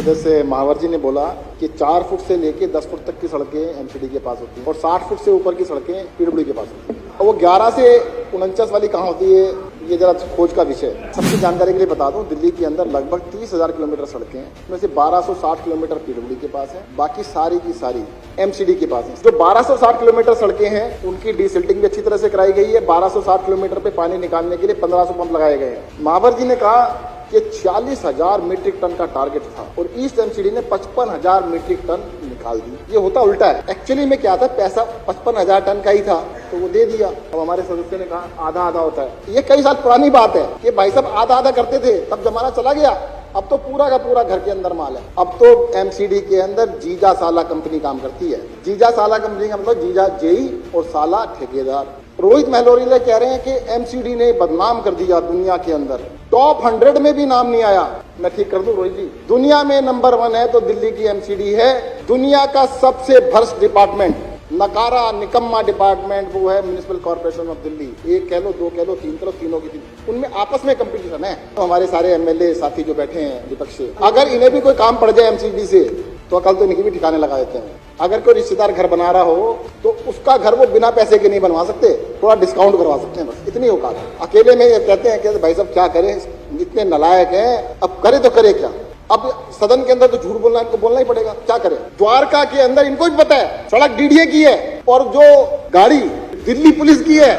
सदस्य महावर जी ने बोला कि 4 फुट से लेके 10 फुट तक की सड़कें एमसीडी के पास होती हैं और 60 फुट से ऊपर की सड़कें पीडब्ल्यू के पास होती हैं। और वो 11 से 49 वाली कहाँ होती है, ये जरा खोज का विषय है। सबकी जानकारी के लिए बता दूं, दिल्ली के अंदर लगभग 30,000 किलोमीटर सड़कें हैं, उसमें से 1260 किलोमीटर पीडब्ल्यू के पास है, बाकी सारी की सारी एमसीडी के पास है। जो 1260 किलोमीटर सड़कें हैं उनकी डीसिल्टिंग भी अच्छी तरह से कराई गई है। 1260 किलोमीटर पे पानी निकालने के लिए 1500 पंप लगाए गए हैं। महावर जी ने कहा कि 40,000 मीट्रिक टन का टारगेट था और ईस्ट एमसीडी ने 55,000 मीट्रिक टन निकाल दी। ये होता उल्टा है। एक्चुअली में क्या था, पैसा 55,000 टन का ही था तो वो दे दिया। अब हमारे सदस्य ने कहा आधा आधा होता है। ये कई साल पुरानी बात है कि भाई साहब आधा आधा करते थे, तब जमाना चला गया। अब तो पूरा का पूरा घर के अंदर माल है। अब तो एमसीडी के अंदर जीजा साला कंपनी काम करती है। जीजा साला कंपनी का मतलब जीजा जेई और साला ठेकेदार। रोहित महलोरिया कह रहे हैं कि एमसीडी ने बदनाम कर दिया दुनिया के अंदर, टॉप 100 में भी नाम नहीं आया। मैं ठीक कर दूं रोहित जी, दुनिया में नंबर 1 है तो दिल्ली की एमसीडी है। दुनिया का सबसे भ्रष्ट डिपार्टमेंट, नकारा निकम्मा डिपार्टमेंट वो है म्युनिसिपल कॉर्पोरेशन ऑफ दिल्ली। 1 कह लो, 2 कह लो, 3 कह लो, तीनों की तीन, उनमें आपस में कंपटीशन है। तो हमारे सारे एमएलए साथी जो बैठे हैं विपक्ष से, अगर इन्हें भी कोई काम पड़ जाए एमसीडी से तो कल तो इनकी भी ठिकाने लगा देते हैं। अगर कोई रिश्तेदार घर बना रहा हो तो उसका घर वो बिना पैसे के नहीं बनवा सकते, थोड़ा डिस्काउंट करवा सकते हैं, बस इतनी औकात है। अकेले में ये कहते हैं कि भाई साहब क्या करें, इतने नालायक हैं, अब करे तो करे क्या। अब सदन के अंदर तो झूठ बोलना, इनको बोलना ही पड़ेगा, क्या करें। द्वारका के अंदर इनको भी पता है सड़क डीडीए की है और जो गाड़ी दिल्ली पुलिस की है,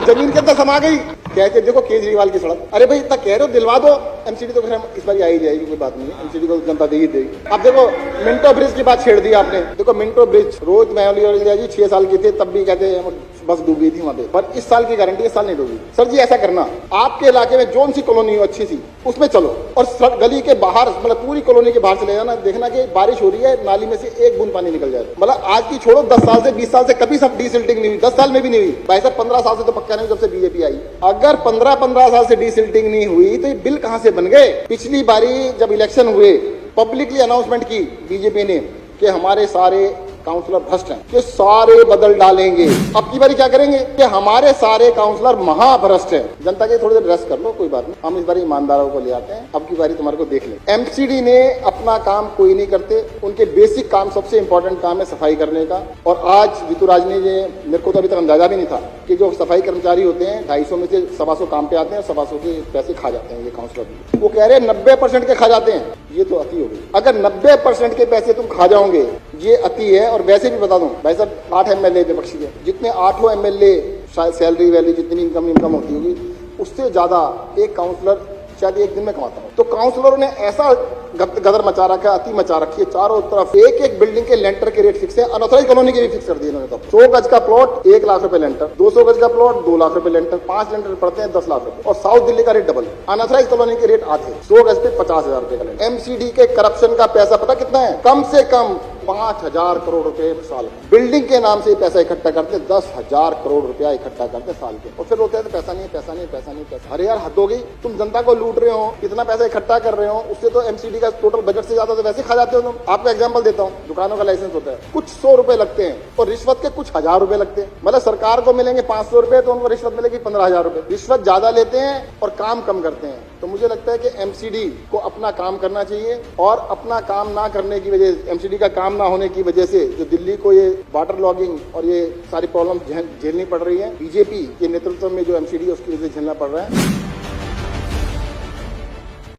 जमीन के अंदर समा गई। कहते देखो केजरीवाल की सड़क, अरे भाई इतना कह रहे हो दिलवा दो। एमसीडी तो इस बार आ ही जाएगी, कोई बात नहीं है, एमसीडी को जनता दे ही देगी। अब देखो मिंटो ब्रिज की बात छेड़ दी आपने। देखो मिंटो ब्रिज, रोहित महलोरिया जी 6 साल के थे तब भी कहते हैं बस डूब गई थी वहां पे, पर इस साल की गारंटी इस साल नहीं डूबी। सर जी ऐसा करना, आपके इलाके में जोन सी कॉलोनी हो अच्छी सी उसमें चलो और गली के बाहर मतलब पूरी कॉलोनी के बाहर चले जाना, देखना कि बारिश हो रही है, नाली में से एक बूंद पानी निकल जाए। मतलब आज की छोड़ो 10 साल से 20 साल से कभी सब डीसिल्टिंग नहीं हुई, 10 साल में भी नहीं हुई। भाई साहब 15 साल से तो पक्का नहीं, जब से बीजेपी आई। अगर 15 साल से डीसिल्टिंग नहीं हुई तो ये बिल कहां से बन गए। पिछली बारी जब इलेक्शन हुए पब्लिकली अनाउंसमेंट की बीजेपी ने कि हमारे सारे काउंसलर भ्रष्ट हैं, कि सारे बदल डालेंगे। अब की बारी क्या करेंगे कि हमारे सारे काउंसलर महाभ्रष्ट हैं। जनता के थोड़ी देर रेस्ट कर लो, कोई बात नहीं, हम इस बारी ईमानदारों को ले आते हैं। अब की बारी तुम्हारे को देख ले। एमसीडी ने अपना काम कोई नहीं करते, उनके बेसिक काम, सबसे इंपॉर्टेंट काम है सफाई करने का। और आज ऋतुराज ने, मेरे को तो अभी तक अंदाजा भी नहीं था कि जो सफाई कर्मचारी होते हैं 250 में से 125 काम पे आते हैं, 125 के पैसे खा जाते हैं ये काउंसलर। वो कह रहे हैं 90% के खा जाते हैं, ये तो अति हो गई। अगर 90% के पैसे तुम खा जाओगे ये अति है। और वैसे भी बता दूं भाई साहब 8 एमएलए विपक्षी के, जितने 8 एमएलए शायद सैलरी वैली जितनी इनकम होती होगी उससे ज्यादा एक काउंसलर शायद एक दिन में कमाता हूँ। तो काउंसलरों ने ऐसा गदर मचा रखा है, अति मचा रखी है चारों तरफ। एक बिल्डिंग के लेंटर के रेट फिक्स है, अनऑथराइज कॉलोनी के भी फिक्स कर दिए इन्होंने। तो 100 गज का प्लॉट 1 लाख रुपए लेंटर, 200 गज का प्लॉट 2 लाख रुपए लेंटर, 5 लेंटर पड़ते हैं 10 लाख रुपए। और साउथ दिल्ली का रेट डबल, अनऑथराइज कॉलोनी के रेट आधे, 100 गज पे 50,000 रुपए का लेंटर। एमसीडी के करप्शन का पैसा पता कितना है, कम से कम 5,000 करोड़ रुपए साल। बिल्डिंग के नाम से पैसा इकट्ठा करते, 10,000 करोड़ रुपया इकट्ठा करते साल के, और फिर होते हैं तो पैसा नहीं, पैसा नहीं, पैसा नहीं, पैसा। अरे यार हद हो गई, तुम जनता को लूट रहे हो, इतना पैसा इकट्ठा कर रहे हो, उससे तो एमसीडी का टोटल बजट से ज्यादा तो वैसे खा जाते हो तुम। आपको एग्जांपल देता हूँ, दुकानों का लाइसेंस होता है, कुछ 100 रुपए लगते हैं और रिश्वत के कुछ 1000 रुपए लगते हैं। मतलब सरकार को मिलेंगे 500 रुपए तो उनको रिश्वत मिलेगी 15,000 रुपए। रिश्वत ज्यादा लेते हैं और काम कम करते हैं। तो मुझे लगता है कि एमसीडी को अपना काम करना चाहिए, और अपना काम ना करने की वजह, एमसीडी का काम ना होने की वजह से जो दिल्ली को ये वाटर लॉगिंग और ये सारी प्रॉब्लम झेलनी पड़ रही है, बीजेपी के नेतृत्व में जो एमसीडी है उसकी वजह से झेलना पड़ रहा है।